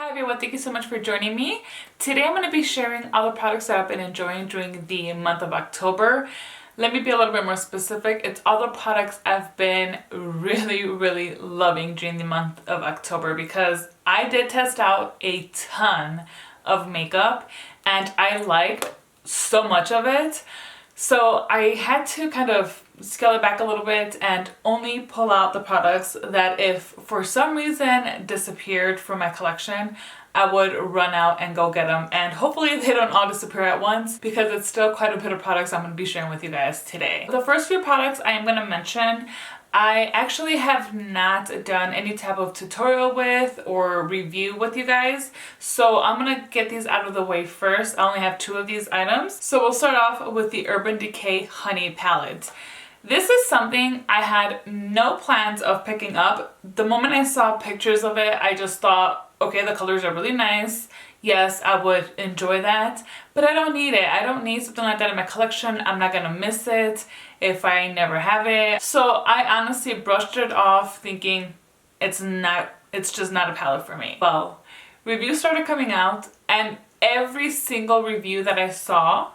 Hi everyone, thank you so much for joining me. Today I'm going to be sharing all the products that I've been enjoying during the month of October. Let me be a little bit more specific. It's all the products I've been really loving during the month of October because I did test out a ton of makeup and I like so much of it. So I had to kind of scale it back a little bit and only pull out the products that if for some reason disappeared from my collection, I would run out and go get them. And hopefully they don't all disappear at once because it's still quite a bit of products I'm going to be sharing with you guys today. The first few products I am going to mention, I actually have not done any type of tutorial with or review with you guys. So I'm going to get these out of the way first. I only have two of these items. So we'll start off with the Urban Decay Honey Palette. This is something I had no plans of picking up. The moment I saw pictures of it, I just thought, okay, the colors are really nice. Yes, I would enjoy that, but I don't need it. I don't need something like that in my collection. I'm not gonna miss it if I never have it. So I honestly brushed it off thinking it's just not a palette for me. Well, reviews started coming out and every single review that I saw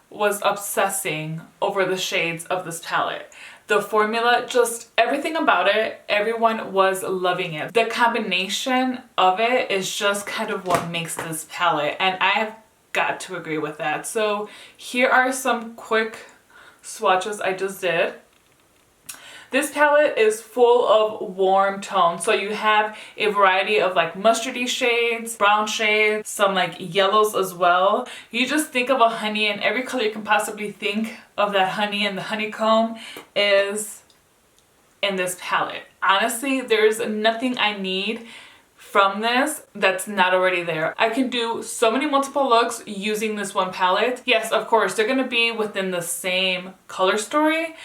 was obsessing over the shades of this palette. The formula, just everything about it, everyone was loving it. The combination of it is just kind of what makes this palette, and I have got to agree with that. So here are some quick swatches I just did. This palette is full of warm tones. So you have a variety of like mustardy shades, brown shades, some like yellows as well. You just think of a honey and every color you can possibly think of that honey and the honeycomb is in this palette. Honestly, there's nothing I need from this that's not already there. I can do so many multiple looks using this one palette. Yes, of course, they're gonna be within the same color story,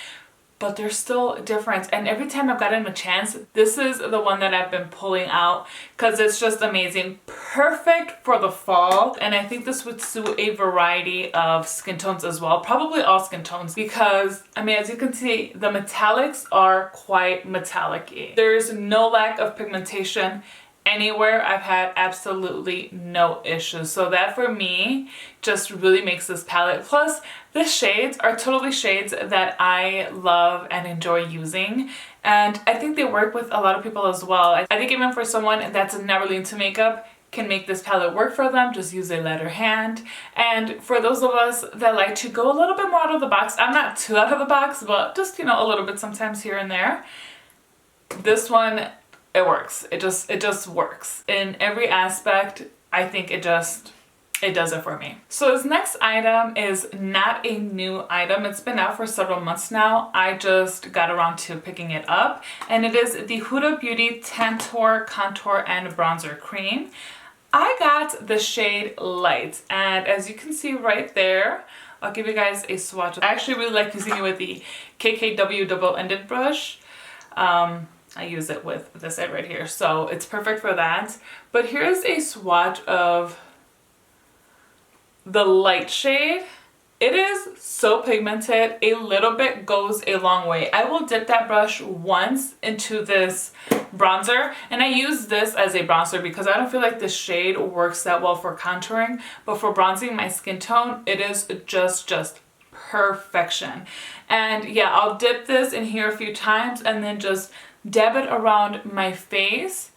but they're still different. And every time I've gotten a chance, this is the one that I've been pulling out because it's just amazing. Perfect for the fall. And I think this would suit a variety of skin tones as well. Probably all skin tones because, I mean, as you can see, the metallics are quite metallic-y. There's no lack of pigmentation anywhere. I've had absolutely no issues. So that for me just really makes this palette. Plus the shades are totally shades that I love and enjoy using. And I think they work with a lot of people as well. I think even for someone that's not really into makeup, can make this palette work for them. Just use a lighter hand. And for those of us that like to go a little bit more out of the box, I'm not too out of the box, but just, you know, a little bit sometimes here and there. This one, it works. It just works. In every aspect, I think it does it for me. So this next item is not a new item. It's been out for several months now. I just got around to picking it up. And it is the Huda Beauty Tantour Contour and Bronzer Cream. I got the shade Light. And as you can see right there, I'll give you guys a swatch. I actually really like using it with the KKW double-ended brush. I use it with this side right here, so it's perfect for that. But here's a swatch of the light shade. It is so pigmented. A little bit goes a long way. I will dip that brush once into this bronzer, and I use this as a bronzer because I don't feel like the shade works that well for contouring, but for bronzing my skin tone, it is just perfection. And yeah, I'll dip this in here a few times and then just dab it around my face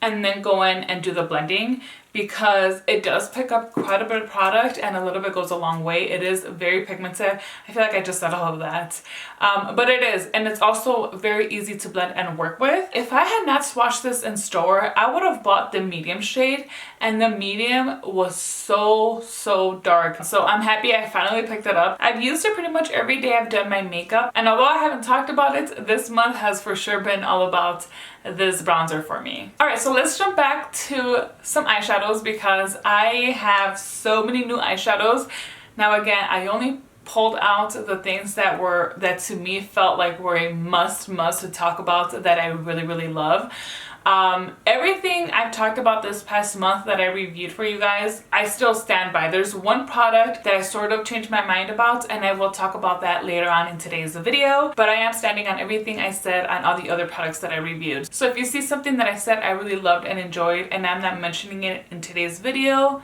and then go in and do the blending because it does pick up quite a bit of product and a little bit goes a long way. It is very pigmented. I feel like I just said all of that. But it is, and it's also very easy to blend and work with. If I had not swatched this in store, I would have bought the medium shade, and the medium was so dark. So I'm happy I finally picked it up. I've used it pretty much every day I've done my makeup, and although I haven't talked about it, this month has for sure been all about this bronzer for me. Alright, so let's jump back to some eyeshadows because I have so many new eyeshadows. Now again, I only pulled out the things that to me felt like were a must to talk about that I really love. Everything I've talked about this past month that I reviewed for you guys, I still stand by. There's one product that I sort of changed my mind about, and I will talk about that later on in today's video, but I am standing on everything I said on all the other products that I reviewed. So if you see something that I said I really loved and enjoyed and I'm not mentioning it in today's video,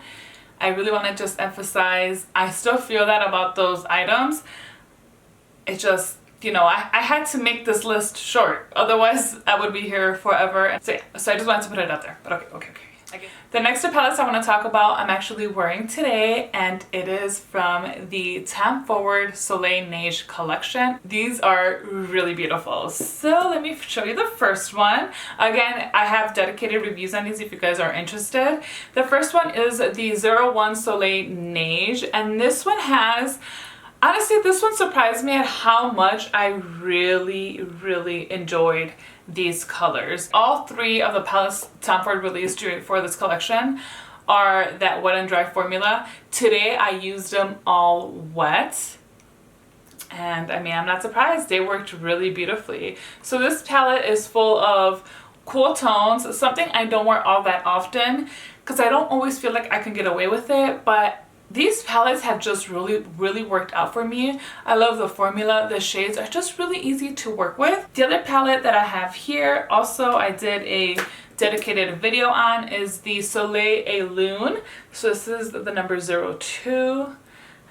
I really want to just emphasize I still feel that about those items. It just, you know, I had to make this list short, otherwise I would be here forever. So yeah, so I just wanted to put it out there. But okay. The next two palettes I want to talk about I'm actually wearing today, and it is from the Temp Forward Soleil Mage collection. These are really beautiful. So let me show you the first one. Again, I have dedicated reviews on these if you guys are interested. The first one is the 01 Soleil Mage, and this one has, honestly, this one surprised me at how much I really enjoyed these colors. All three of the palettes Tom Ford released for this collection are that wet and dry formula. Today I used them all wet, and I mean, I'm not surprised. They worked really beautifully. So this palette is full of cool tones, something I don't wear all that often because I don't always feel like I can get away with it, but these palettes have just really worked out for me. I love the formula. The shades are just really easy to work with. The other palette that I have here, also I did a dedicated video on, is the Soleil Lune. So this is the number 02,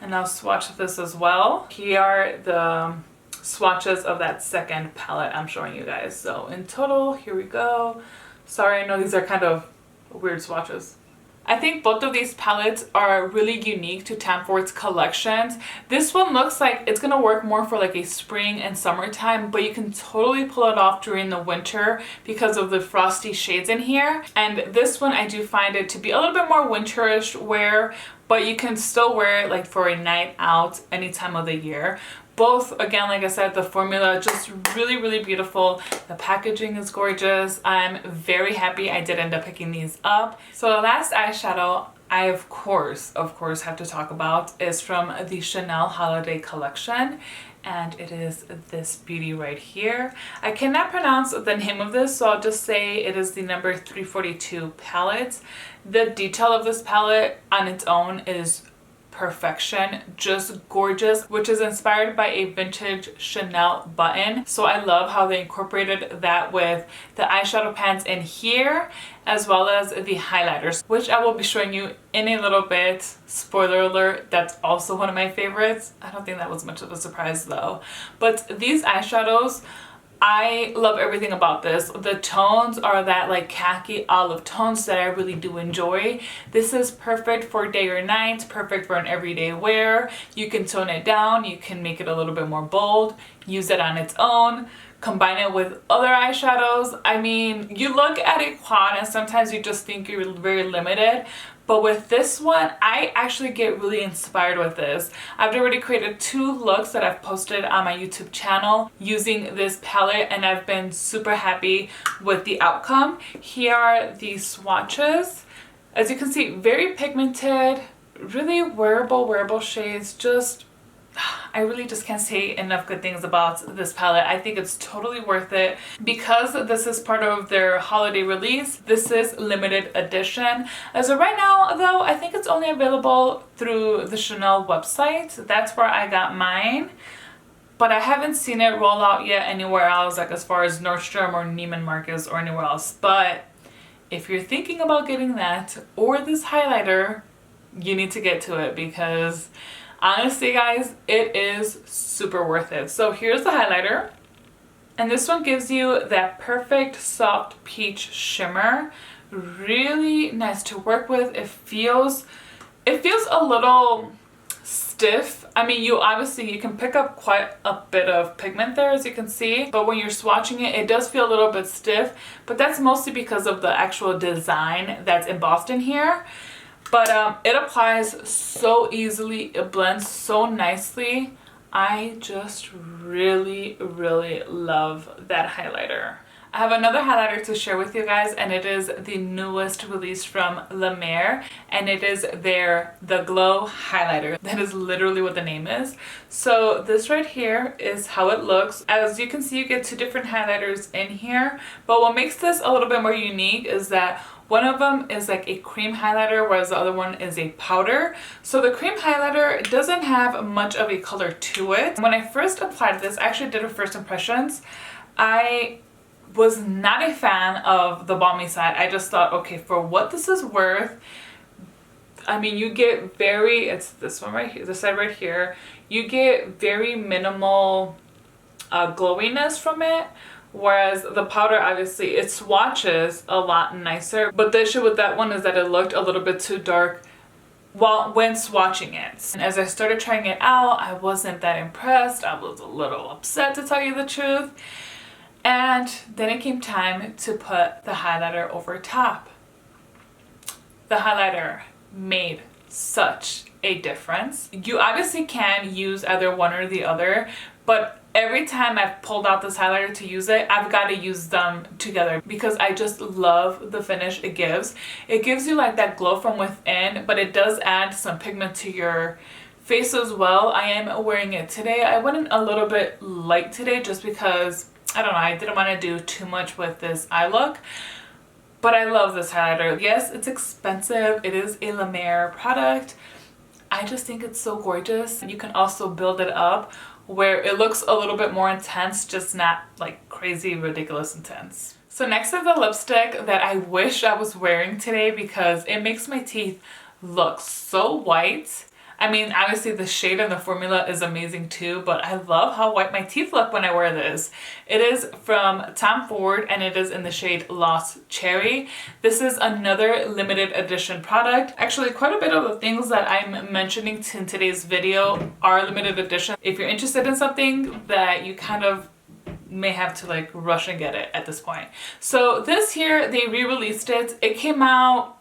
and I'll swatch this as well. Here are the swatches of that second palette I'm showing you guys. So in total, here we go. Sorry, I know these are kind of weird swatches. I think both of these palettes are really unique to Tom Ford's collections. This one looks like it's gonna work more for like a spring and summertime, but you can totally pull it off during the winter because of the frosty shades in here. And this one, I do find it to be a little bit more winterish wear, but you can still wear it like for a night out any time of the year. Both, again, like I said, the formula just really beautiful. The packaging is gorgeous. I'm very happy I did end up picking these up. So the last eyeshadow I of course have to talk about is from the Chanel Holiday Collection, and it is this beauty right here. I cannot pronounce the name of this, so I'll just say it is the number 342 palette. The detail of this palette on its own is perfection, just gorgeous, which is inspired by a vintage Chanel button. So I love how they incorporated that with the eyeshadow pans in here, as well as the highlighters, which I will be showing you in a little bit. Spoiler alert, that's also one of my favorites. I don't think that was much of a surprise though. But these eyeshadows, I love everything about this. The tones are that like khaki olive tones that I really do enjoy. This is perfect for day or night, perfect for an everyday wear. You can tone it down, you can make it a little bit more bold, use it on its own, combine it with other eyeshadows. I mean, you look at a quad and sometimes you just think you're very limited. But with this one, I actually get really inspired with this. I've already created 2 looks that I've posted on my YouTube channel using this palette, and I've been super happy with the outcome. Here are the swatches. As you can see, very pigmented, really wearable shades. Just, I really just can't say enough good things about this palette. I think it's totally worth it. Because this is part of their holiday release, this is limited edition. As of right now though, I think it's only available through the Chanel website. That's where I got mine. But I haven't seen it roll out yet anywhere else, like as far as Nordstrom or Neiman Marcus or anywhere else. But if you're thinking about getting that or this highlighter, you need to get to it, because honestly guys, it is super worth it. So here's the highlighter, and this one gives you that perfect soft peach shimmer. Really nice to work with. It feels a little stiff. I mean, you can pick up quite a bit of pigment there, as you can see, but when you're swatching it, it does feel a little bit stiff, but that's mostly because of the actual design that's embossed in here. But it applies so easily, it blends so nicely. I just really love that highlighter. I have another highlighter to share with you guys, and it is the newest release from Mage, and it is the Glow highlighter. That is literally what the name is. So this right here is how it looks. As you can see, you get two different highlighters in here, but what makes this a little bit more unique is that one of them is like a cream highlighter, whereas the other one is a powder. So the cream highlighter doesn't have much of a color to it. When I first applied this, I actually did a first impressions. I was not a fan of the balmy side. I just thought, okay, for what this is worth, I mean, you get it's this one right here, this side right here, you get very minimal glowiness from it. Whereas the powder, obviously, it swatches a lot nicer. But the issue with that one is that it looked a little bit too dark when swatching it. And as I started trying it out, I wasn't that impressed. I was a little upset, to tell you the truth. And then it came time to put the highlighter over top. The highlighter made such a difference. You obviously can use either one or the other, but every time I've pulled out this highlighter to use it, I've got to use them together because I just love the finish it gives. It gives you like that glow from within, but it does add some pigment to your face as well. I am wearing it today. I went in a little bit light today just because, I don't know, I didn't want to do too much with this eye look. But I love this highlighter. Yes, it's expensive. It is a Mage product. I just think it's so gorgeous. You can also build it up where it looks a little bit more intense, just not like crazy, ridiculous intense. So next is the lipstick that I wish I was wearing today because it makes my teeth look so white. I mean, obviously the shade and the formula is amazing too, but I love how white my teeth look when I wear this. It is from Temp and it is in the shade Lost Cherry. This is another limited edition product. Actually, quite a bit of the things that I'm mentioning in today's video are limited edition. If you're interested in something that you kind of may have to like rush and get it at this point. So this here, they re-released it. It came out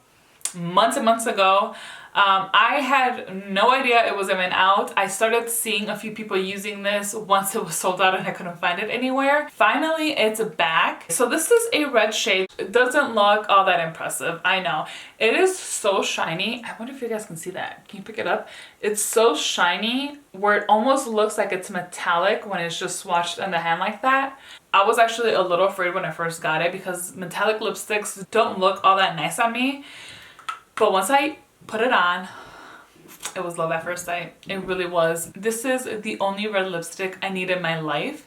months and months ago. I had no idea it was even out. I started seeing a few people using this once it was sold out and I couldn't find it anywhere. Finally, it's back. So this is a red shade. It doesn't look all that impressive, I know. It is so shiny. I wonder if you guys can see that. Can you pick it up? It's so shiny where it almost looks like it's metallic when it's just swatched in the hand like that. I was actually a little afraid when I first got it because metallic lipsticks don't look all that nice on me. But once I put it on, it was love at first sight. It really was. This is the only red lipstick I need in my life.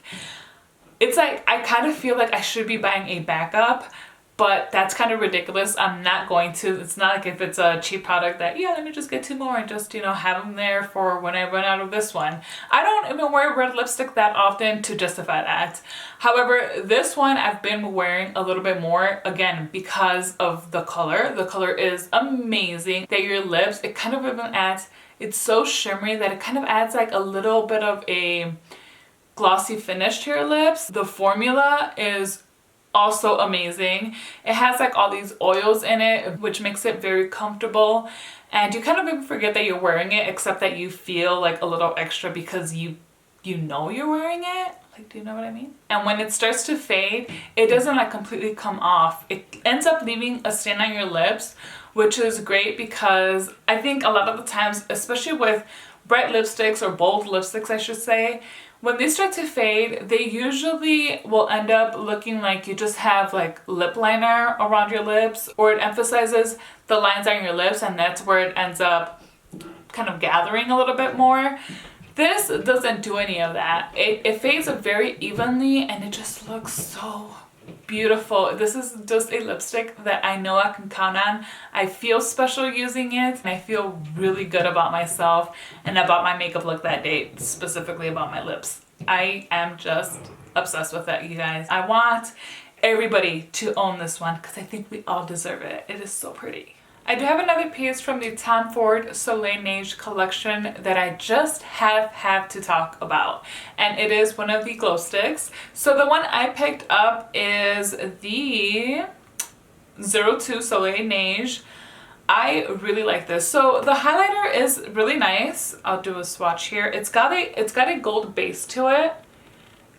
It's like, I kind of feel like I should be buying a backup, but that's kind of ridiculous. I'm not going to. It's not like if it's a cheap product that, yeah, let me just get two more and just, you know, have them there for when I run out of this one. I don't even wear red lipstick that often to justify that. However, this one I've been wearing a little bit more, again, because of the color. The color is amazing. That your lips, it kind of even adds, it's so shimmery that it kind of adds like a little bit of a glossy finish to your lips. The formula is also amazing. It has like all these oils in it, which makes it very comfortable, and you kind of even forget that you're wearing it, except that you feel like a little extra because you know you're wearing it. Like, do you know what I mean? And when it starts to fade, it doesn't like completely come off. It ends up leaving a stain on your lips, which is great because I think a lot of the times, especially with bright lipsticks or bold lipsticks, I should say, when they start to fade, they usually will end up looking like you just have like lip liner around your lips, or it emphasizes the lines on your lips and that's where it ends up kind of gathering a little bit more. This doesn't do any of that. It fades very evenly and it just looks so beautiful. This is just a lipstick that I know I can count on. I feel special using it and I feel really good about myself and about my makeup look that day, specifically about my lips. I am just obsessed with it, you guys. I want everybody to own this one because I think we all deserve it. It is so pretty. I do have another piece from the Tom Ford Soleil Mage collection that I just have to talk about, and it is one of the glow sticks. So the one I picked up is the 02 Soleil Mage. I really like this. So the highlighter is really nice. I'll do a swatch here. It's got a gold base to it,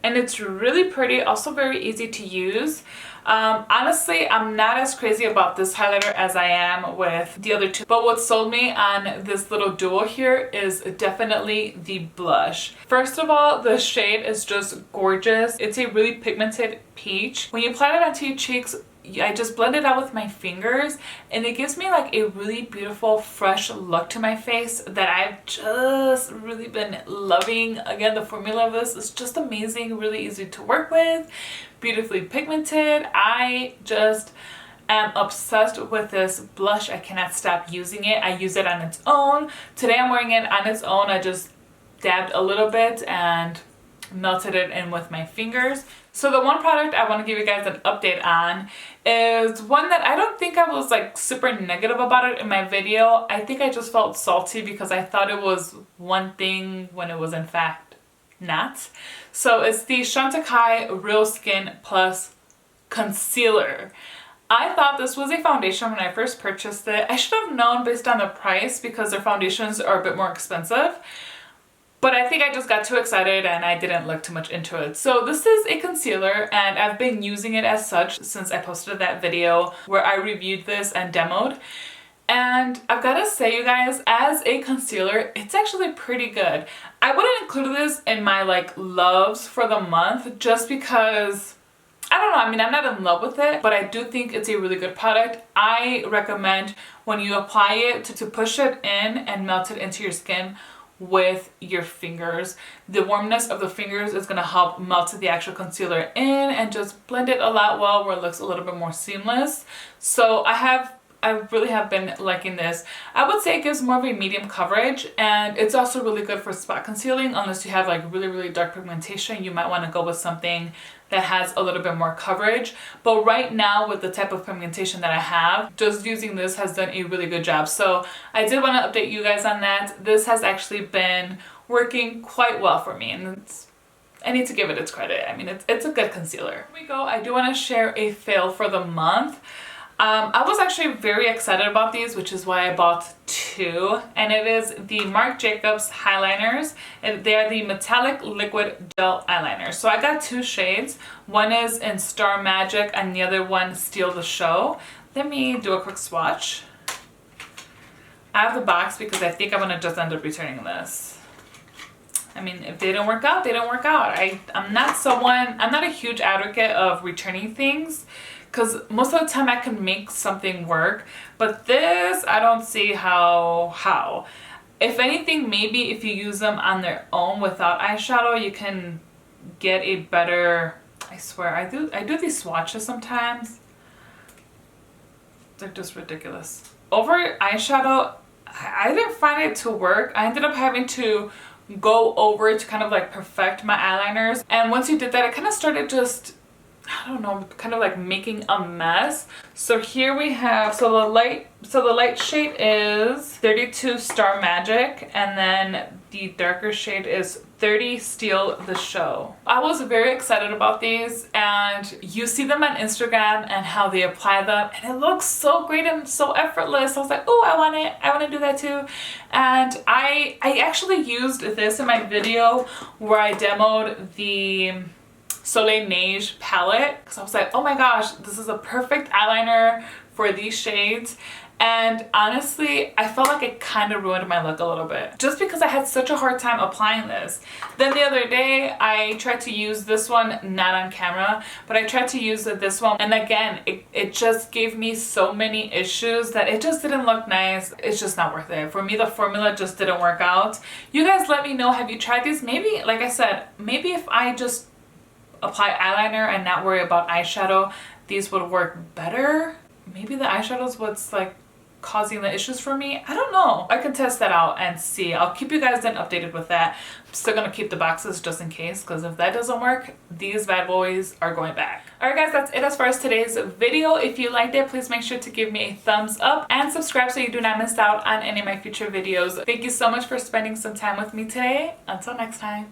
and it's really pretty, also very easy to use. Honestly, I'm not as crazy about this highlighter as I am with the other two, but what sold me on this little duo here is definitely the blush. First of all, the shade is just gorgeous. It's a really pigmented peach. When you apply it onto your cheeks, I just blend it out with my fingers, and it gives me like a really beautiful fresh look to my face that I've just really been loving. Again, the formula of this is just amazing, really easy to work with, beautifully pigmented. I just am obsessed with this blush. I cannot stop using it. I use it on its own. Today I'm wearing it on its own. I just dabbed a little bit and melted it in with my fingers. So the one product I want to give you guys an update on is one that I don't think I was like super negative about it in my video. I think I just felt salty because I thought it was one thing when it was in fact not. So it's the Decay Real Skin Plus Concealer. I thought this was a foundation when I first purchased it. I should have known based on the price because their foundations are a bit more expensive. But I think I just got too excited and I didn't look too much into it. So this is a concealer, and I've been using it as such since I posted that video where I reviewed this and demoed. And I've got to say, you guys, as a concealer, it's actually pretty good. I wouldn't include this in my like loves for the month just because, I don't know, I mean, I'm not in love with it, but I do think it's a really good product. I recommend when you apply it to push it in and melt it into your skin with your fingers. The warmness of the fingers is going to help melt the actual concealer in and just blend it a lot well where it looks a little bit more seamless. So I really have been liking this. I would say it gives more of a medium coverage, and it's also really good for spot concealing. Unless you have like really dark pigmentation, you might want to go with something that has a little bit more coverage. But right now, with the type of pigmentation that I have, just using this has done a really good job. So I did want to update you guys on that. This has actually been working quite well for me, and I need to give it its credit. I mean, it's a good concealer. Here we go. I do want to share a fail for the month. I was actually very excited about these, which is why I bought two, and it is the Marc Jacobs Highliners, and they are the Metallic Liquid Gel Eyeliners. So I got two shades. One is in Star Magic and the other one Steal the Show. Let me do a quick swatch. I have the box because I think I'm going to just end up returning this. I mean, if they don't work out, they don't work out. I'm not a huge advocate of returning things, because most of the time I can make something work, but this, I don't see how. If anything, maybe if you use them on their own without eyeshadow, you can get a better, I swear, I do these swatches sometimes. They're just ridiculous. Over eyeshadow, I didn't find it to work. I ended up having to go over to kind of like perfect my eyeliners. And once you did that, it kind of started just, I don't know, kind of like making a mess. So here we have, so the light shade is 32 Star Magic, and then the darker shade is 30 Steal the Show. I was very excited about these, and you see them on Instagram and how they apply them, and it looks so great and so effortless. I was like, oh, I want to do that too. And I actually used this in my video where I demoed the Soleil Mage palette, because I was like, oh my gosh, this is a perfect eyeliner for these shades. And honestly, I felt like it kind of ruined my look a little bit just because I had such a hard time applying this. Then the other day I tried to use this one, not on camera, but I tried to use this one, and again it just gave me so many issues that it just didn't look nice. It's just not worth it. For me, the formula just didn't work out. You guys let me know, have you tried these? Maybe, like I said, maybe if I just apply eyeliner and not worry about eyeshadow, these would work better. Maybe the eyeshadow's what's like causing the issues for me. I don't know. I can test that out and see. I'll keep you guys then updated with that. I'm still gonna keep the boxes just in case, because if that doesn't work, these bad boys are going back. Alright guys, that's it as far as today's video. If you liked it, please make sure to give me a thumbs up and subscribe so you do not miss out on any of my future videos. Thank you so much for spending some time with me today. Until next time.